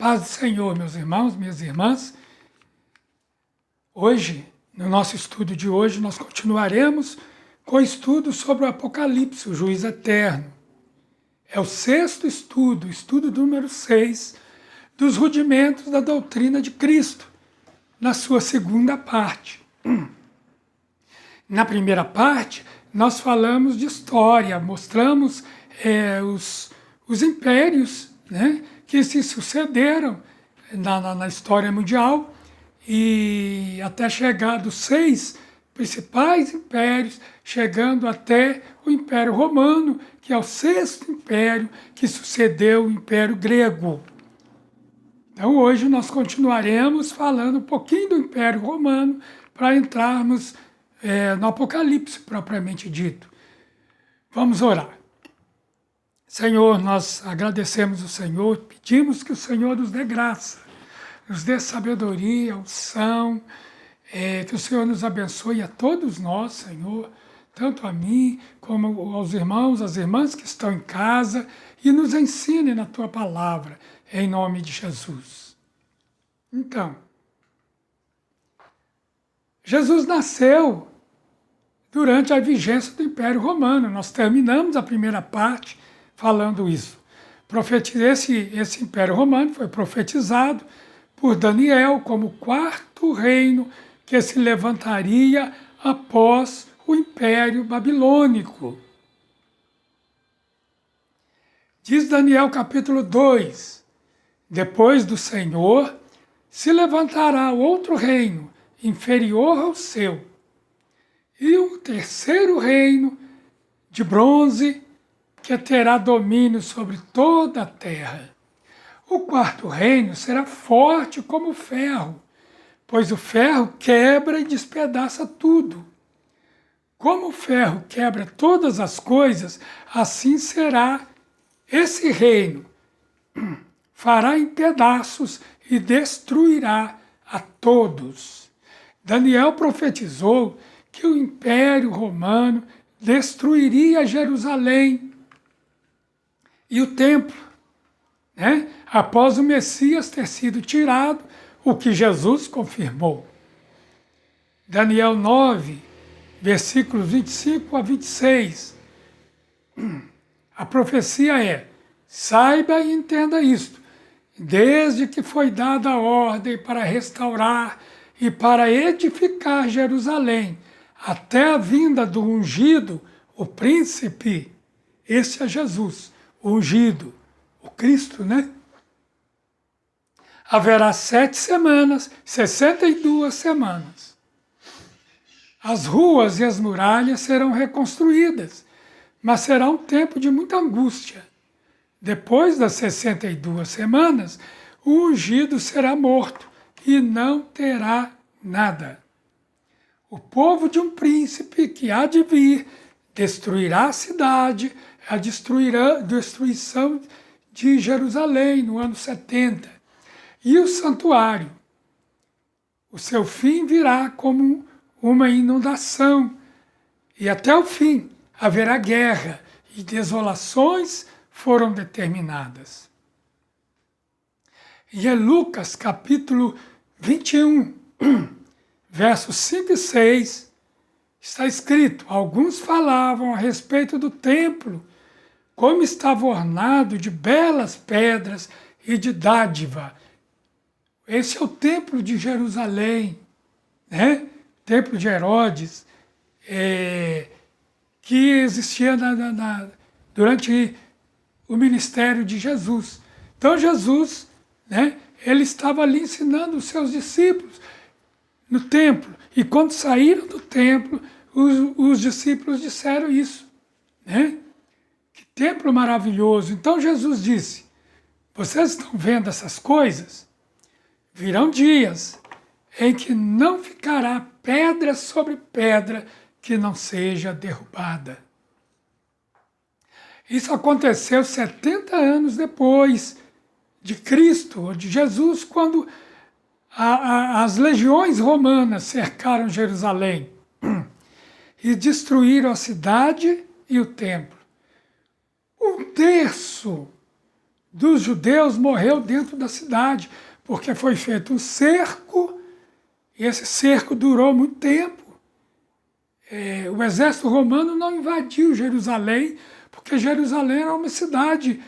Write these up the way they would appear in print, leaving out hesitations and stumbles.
Paz do Senhor, meus irmãos, minhas irmãs. Hoje, no nosso estudo de hoje, nós continuaremos com o estudo sobre o Apocalipse, o juiz eterno. É o sexto estudo, estudo número 6, dos rudimentos da doutrina de Cristo, na sua segunda parte. Na primeira parte, nós falamos de história, mostramos os impérios, né, que se sucederam na história mundial e até chegar dos 6 principais impérios, chegando até o Império Romano, que é o 6º império que sucedeu o Império Grego. Então hoje nós continuaremos falando um pouquinho do Império Romano para entrarmos no Apocalipse propriamente dito. Vamos orar. Senhor, nós agradecemos o Senhor, pedimos que o Senhor nos dê graça, nos dê sabedoria, unção, que o Senhor nos abençoe a todos nós, Senhor, tanto a mim como aos irmãos, às irmãs que estão em casa, e nos ensine na Tua palavra, em nome de Jesus. Então, Jesus nasceu durante a vigência do Império Romano. Nós terminamos a primeira parte falando isso. Esse Império Romano foi profetizado por Daniel como o 4º reino que se levantaria após o Império Babilônico. Diz Daniel capítulo 2, depois do Senhor se levantará outro reino inferior ao seu, e um 3º reino de bronze que terá domínio sobre toda a terra. O 4º reino será forte como o ferro, pois o ferro quebra e despedaça tudo. Como o ferro quebra todas as coisas, assim será esse reino. Fará em pedaços e destruirá a todos. Daniel profetizou que o Império Romano destruiria Jerusalém e o templo, né? Após o Messias ter sido tirado, o que Jesus confirmou. Daniel 9, versículos 25 a 26. A profecia é: saiba e entenda isto, desde que foi dada a ordem para restaurar e para edificar Jerusalém, até a vinda do ungido, o príncipe, esse é Jesus, o ungido, o Cristo, né? Haverá 7 semanas, 62 semanas. As ruas e as muralhas serão reconstruídas, mas será um tempo de muita angústia. Depois das 62 semanas, o ungido será morto e não terá nada. O povo de um príncipe que há de vir destruirá a cidade, a destruição de Jerusalém no ano 70. E o santuário. O seu fim virá como uma inundação. E até o fim haverá guerra e desolações foram determinadas. E é Lucas capítulo 21, versos 5 e 6, está escrito: alguns falavam a respeito do templo, como estava ornado de belas pedras e de dádiva. Esse é o templo de Jerusalém, né? O templo de Herodes, que existia durante o ministério de Jesus. Então Jesus, né, ele estava ali ensinando os seus discípulos no templo. E quando saíram do templo, os discípulos disseram isso, né? Que templo maravilhoso. Então Jesus disse: vocês estão vendo essas coisas? Virão dias em que não ficará pedra sobre pedra que não seja derrubada. Isso aconteceu 70 anos depois de Cristo, ou de Jesus, quando as legiões romanas cercaram Jerusalém e destruíram a cidade e o templo. 1/3 dos judeus morreu dentro da cidade, porque foi feito um cerco, e esse cerco durou muito tempo. O exército romano não invadiu Jerusalém, porque Jerusalém era uma cidade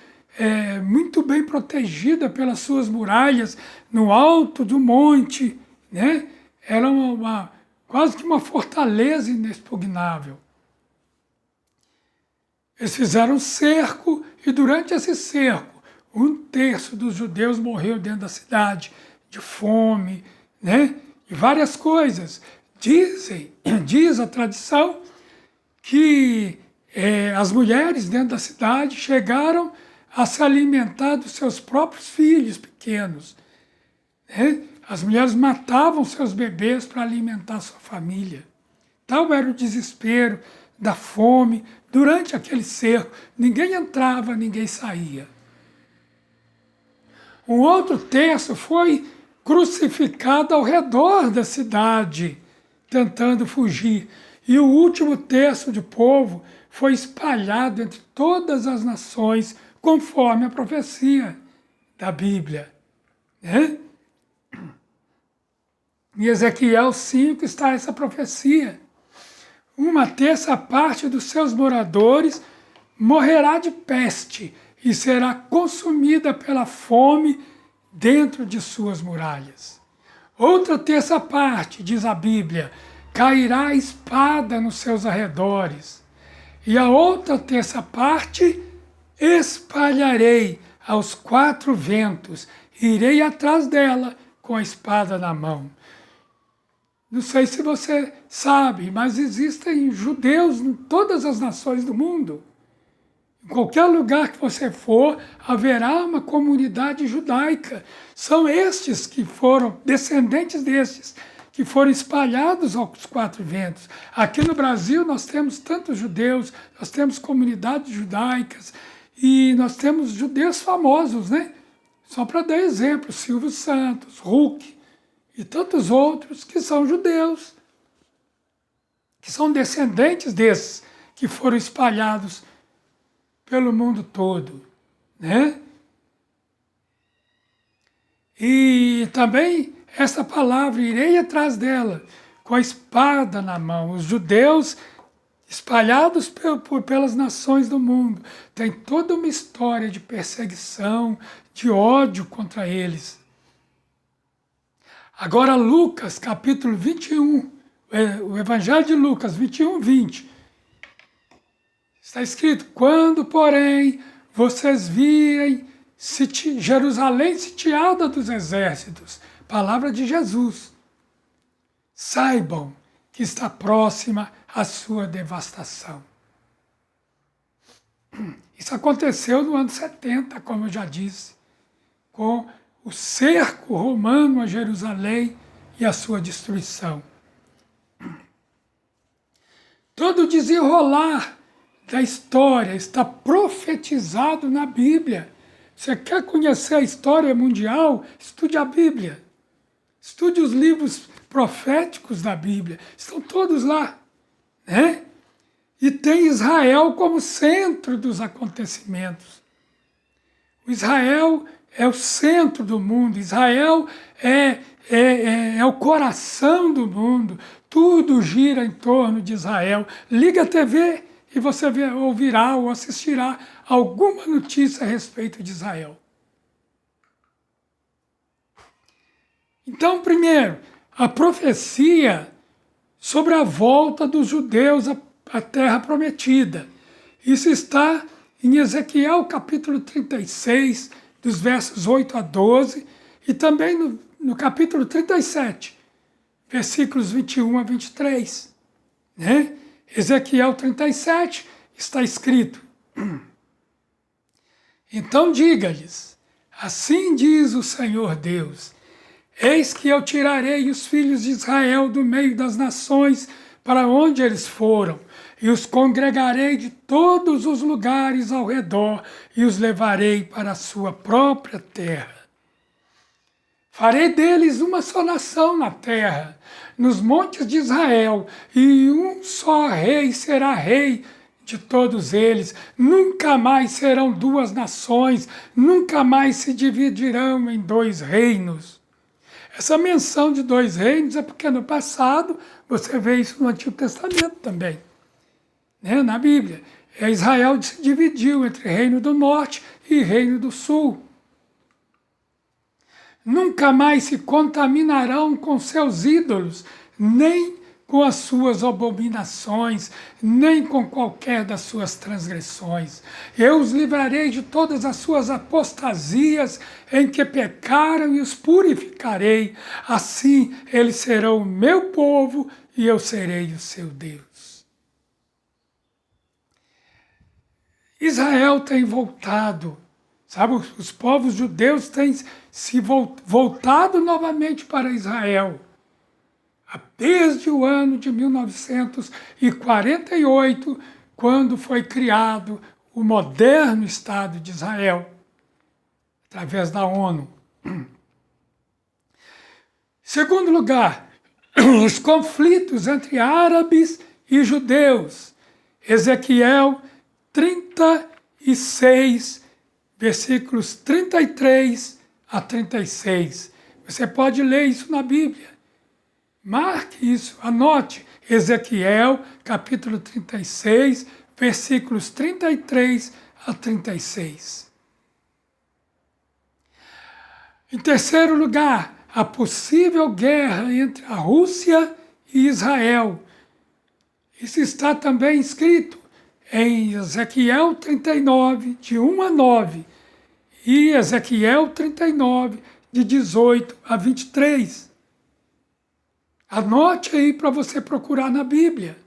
muito bem protegida pelas suas muralhas, no alto do monte, né? Era quase que uma fortaleza inexpugnável. Eles fizeram um cerco, e durante esse cerco, 1/3 dos judeus morreu dentro da cidade, de fome, né? E várias coisas. Diz a tradição que as mulheres dentro da cidade chegaram a se alimentar dos seus próprios filhos pequenos, né? As mulheres matavam seus bebês para alimentar sua família. Tal era o desespero da fome durante aquele cerco. Ninguém entrava, ninguém saía. Um outro terço foi crucificado ao redor da cidade, tentando fugir. E o último terço do povo foi espalhado entre todas as nações, conforme a profecia da Bíblia, né? Em Ezequiel 5 está essa profecia. 1/3 parte dos seus moradores morrerá de peste e será consumida pela fome dentro de suas muralhas. Outra 1/3 parte, diz a Bíblia, cairá a espada nos seus arredores. E a outra 1/3 parte espalharei aos 4 ventos, e irei atrás dela com a espada na mão. Não sei se você sabe, mas existem judeus em todas as nações do mundo. Em qualquer lugar que você for, haverá uma comunidade judaica. São estes que foram, descendentes destes, que foram espalhados aos 4 ventos. Aqui no Brasil nós temos tantos judeus, nós temos comunidades judaicas, e nós temos judeus famosos, né? Só para dar exemplo, Silvio Santos, Hulk, e tantos outros que são judeus, que são descendentes desses que foram espalhados pelo mundo todo, né? E também essa palavra, irei atrás dela, com a espada na mão. Os judeus espalhados pelas nações do mundo têm toda uma história de perseguição, de ódio contra eles. Agora Lucas, capítulo 21, o Evangelho de Lucas 21, 20. Está escrito, quando, porém, vocês virem Jerusalém sitiada dos exércitos, palavra de Jesus, saibam que está próxima a sua devastação. Isso aconteceu no ano 70, como eu já disse, com o cerco romano a Jerusalém e a sua destruição. Todo o desenrolar da história está profetizado na Bíblia. Você quer conhecer a história mundial? Estude a Bíblia. Estude os livros proféticos da Bíblia. Estão todos lá, né? E tem Israel como centro dos acontecimentos. O Israel é o centro do mundo. Israel é o coração do mundo. Tudo gira em torno de Israel. Liga a TV e você ouvirá ou assistirá alguma notícia a respeito de Israel. Então, primeiro, a profecia sobre a volta dos judeus à terra prometida. Isso está em Ezequiel capítulo 36, dos versos 8 a 12, e também no capítulo 37, versículos 21 a 23. Né? Ezequiel 37 está escrito, então diga-lhes, assim diz o Senhor Deus, eis que eu tirarei os filhos de Israel do meio das nações para onde eles foram, e os congregarei de todos os lugares ao redor, e os levarei para a sua própria terra. Farei deles uma só nação na terra, nos montes de Israel, e um só rei será rei de todos eles. Nunca mais serão duas nações, nunca mais se dividirão em dois reinos. Essa menção de dois reinos é porque no passado, você vê isso no Antigo Testamento também, né, na Bíblia. Israel se dividiu entre Reino do Norte e Reino do Sul. Nunca mais se contaminarão com seus ídolos, nem com as suas abominações, nem com qualquer das suas transgressões. Eu os livrarei de todas as suas apostasias em que pecaram e os purificarei. Assim eles serão o meu povo e eu serei o seu Deus. Israel tem voltado, sabe, os povos judeus têm se voltado novamente para Israel. Desde o ano de 1948, quando foi criado o moderno Estado de Israel, através da ONU. Segundo lugar, os conflitos entre árabes e judeus. Ezequiel 36, versículos 33 a 36. Você pode ler isso na Bíblia. Marque isso, anote. Ezequiel, capítulo 36, versículos 33 a 36. Em terceiro lugar, a possível guerra entre a Rússia e Israel. Isso está também escrito em Ezequiel 39, de 1 a 9, e Ezequiel 39, de 18 a 23. Anote aí para você procurar na Bíblia.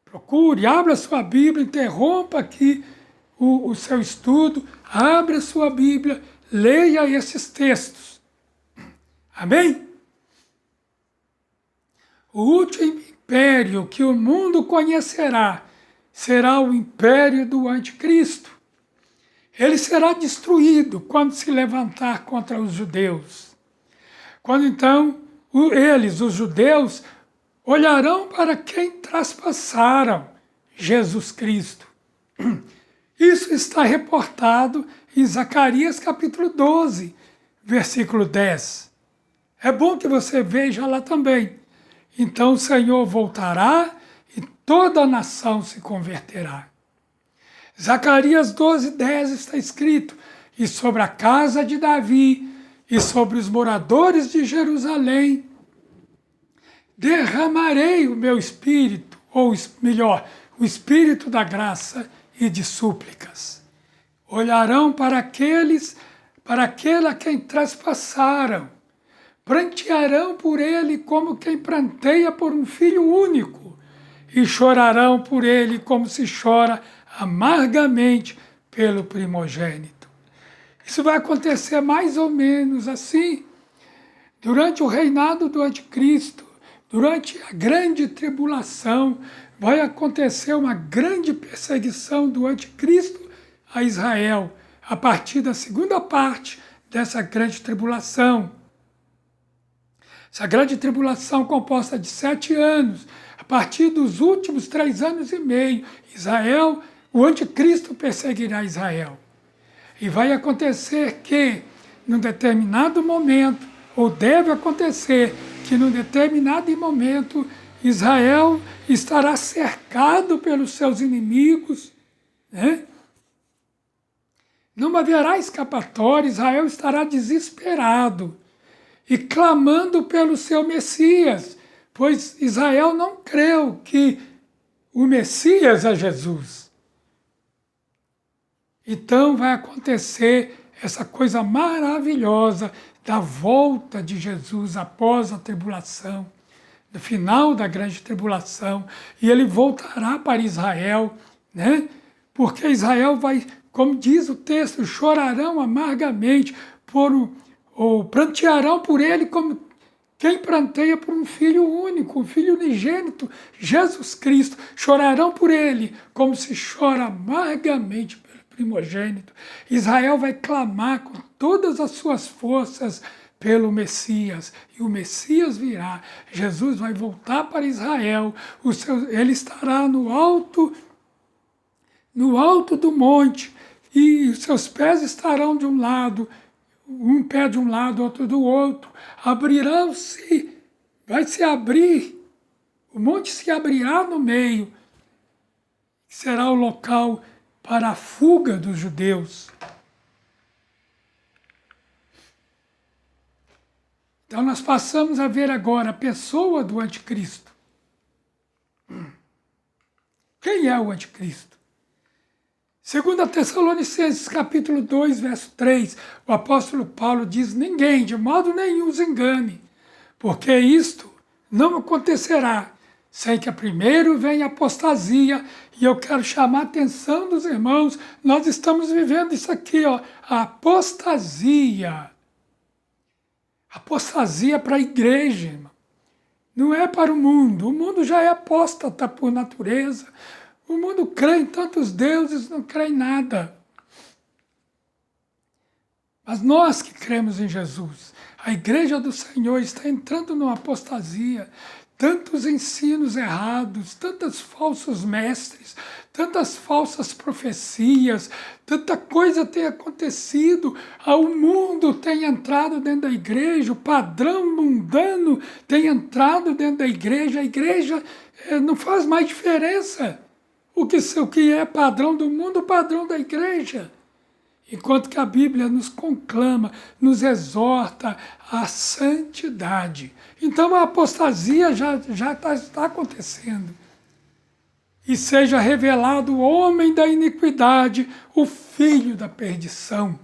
Procure, abra sua Bíblia, interrompa aqui o seu estudo, abra a sua Bíblia, leia esses textos. Amém? O último império que o mundo conhecerá será o império do anticristo. Ele será destruído quando se levantar contra os judeus. Quando então eles, os judeus, olharão para quem traspassaram Jesus Cristo. Isso está reportado em Zacarias capítulo 12, versículo 10. É bom que você veja lá também. Então o Senhor voltará e toda a nação se converterá. Zacarias 12, 10 está escrito: e sobre a casa de Davi e sobre os moradores de Jerusalém derramarei o meu espírito, ou melhor, o espírito da graça e de súplicas. Olharão para aquele a quem traspassaram, prantearão por ele como quem pranteia por um filho único, e chorarão por ele como se chora amargamente pelo primogênito. Isso vai acontecer mais ou menos assim, durante o reinado do anticristo, durante a grande tribulação, vai acontecer uma grande perseguição do anticristo a Israel, a partir da segunda parte dessa grande tribulação. Essa grande tribulação composta de 7 anos, a partir dos últimos 3 anos e meio, Israel, o anticristo perseguirá Israel. E vai acontecer que, num determinado momento, ou deve acontecer, que num determinado momento, Israel estará cercado pelos seus inimigos, né? Não haverá escapatória, Israel estará desesperado e clamando pelo seu Messias, pois Israel não creu que o Messias é Jesus. Então vai acontecer essa coisa maravilhosa da volta de Jesus após a tribulação, no final da grande tribulação, e ele voltará para Israel, né? Porque Israel vai, como diz o texto, chorarão amargamente, ou prantearão por ele como quem pranteia por um filho único, um filho unigênito, Jesus Cristo. Chorarão por ele como se chora amargamente pelo primogênito. Israel vai clamar com todas as suas forças pelo Messias, e o Messias virá. Jesus vai voltar para Israel, ele estará no alto no alto do monte, e os seus pés estarão de um lado, um pé de um lado, outro do outro. Abrirão-se, vai se abrir, o monte se abrirá no meio, será o local para a fuga dos judeus. Então nós passamos a ver agora a pessoa do anticristo. Quem é o anticristo? 2 Tessalonicenses capítulo 2, verso 3, o apóstolo Paulo diz: ninguém, de modo nenhum, os engane, porque isto não acontecerá sem que primeiro venha a apostasia. E eu quero chamar a atenção dos irmãos, nós estamos vivendo isso aqui, ó, a apostasia. Apostasia para a igreja, irmão. Não é para o mundo já é apóstata por natureza. O mundo crê em tantos deuses, não crê em nada. Mas nós que cremos em Jesus, a igreja do Senhor está entrando numa apostasia. Tantos ensinos errados, tantos falsos mestres, tantas falsas profecias, tanta coisa tem acontecido. O mundo tem entrado dentro da igreja, o padrão mundano tem entrado dentro da igreja. A igreja não faz mais diferença. O que é padrão do mundo, o padrão da igreja. Enquanto que a Bíblia nos conclama, nos exorta à santidade. Então a apostasia já está acontecendo. E seja revelado o homem da iniquidade, o filho da perdição.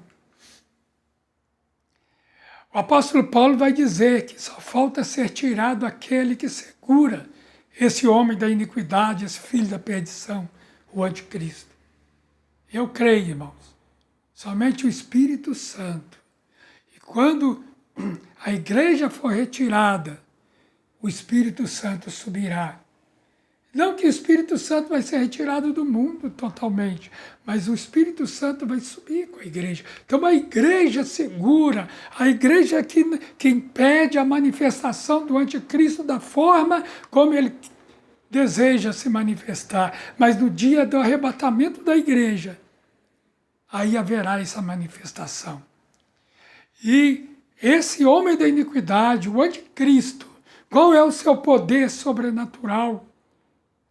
O apóstolo Paulo vai dizer que só falta ser tirado aquele que segura esse homem da iniquidade, esse filho da perdição, o anticristo. Eu creio, irmãos. Somente o Espírito Santo. E quando a igreja for retirada, o Espírito Santo subirá. Não que o Espírito Santo vai ser retirado do mundo totalmente, mas o Espírito Santo vai subir com a igreja. Então a igreja segura, a igreja que impede a manifestação do anticristo da forma como ele deseja se manifestar. Mas no dia do arrebatamento da igreja, aí haverá essa manifestação. E esse homem da iniquidade, o anticristo, qual é o seu poder sobrenatural?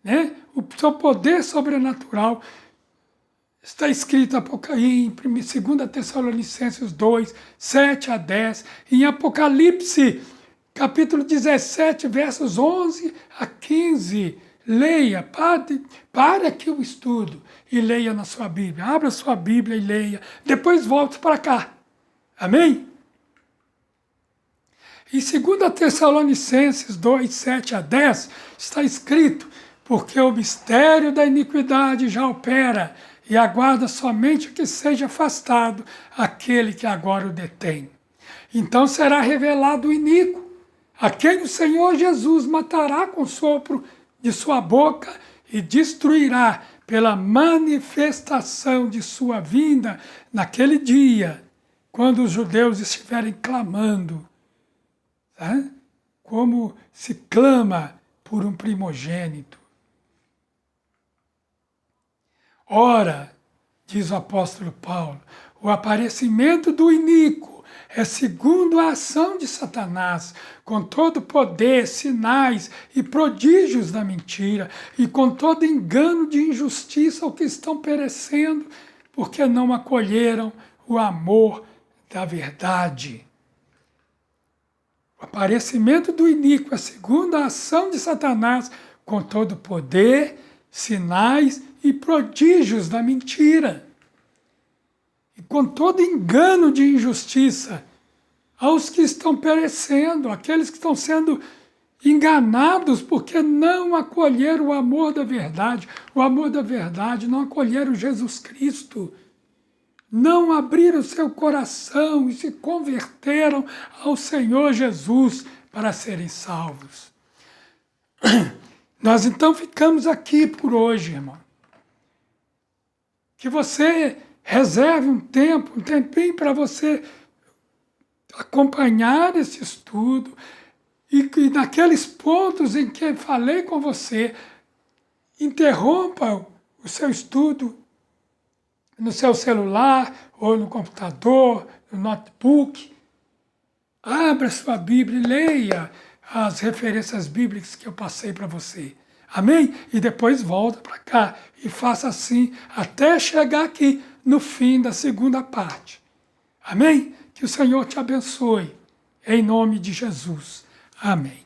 Né? O seu poder sobrenatural está escrito em 2 Tessalonicenses 2, 7 a 10, em Apocalipse, capítulo 17, versos 11 a 15. Leia, pare aqui o estudo e leia na sua Bíblia. Abra sua Bíblia e leia. Depois volte para cá. Amém? Em 2 Tessalonicenses 2, 7 a 10, está escrito: porque o mistério da iniquidade já opera e aguarda somente que seja afastado aquele que agora o detém. Então será revelado o iníquo, a quem o Senhor Jesus matará com sopro de sua boca e destruirá pela manifestação de sua vinda naquele dia, quando os judeus estiverem clamando, tá? Como se clama por um primogênito. Ora, diz o apóstolo Paulo, o aparecimento do iníquo é segundo a ação de Satanás, com todo poder, sinais e prodígios da mentira, e com todo engano de injustiça ao que estão perecendo, porque não acolheram o amor da verdade. O aparecimento do iníquo é segundo a ação de Satanás, com todo poder, sinais e prodígios da mentira, e com todo engano de injustiça aos que estão perecendo, aqueles que estão sendo enganados porque não acolheram o amor da verdade. O amor da verdade, não acolheram Jesus Cristo, não abriram seu coração e se converteram ao Senhor Jesus para serem salvos. Nós então ficamos aqui por hoje, irmão. Que você reserve um tempinho para você acompanhar esse estudo e naqueles pontos em que falei com você, interrompa o seu estudo no seu celular, ou no computador, no notebook. Abra sua Bíblia e leia as referências bíblicas que eu passei para você. Amém? E depois volta para cá e faça assim até chegar aqui no fim da segunda parte. Amém? Que o Senhor te abençoe. Em nome de Jesus. Amém.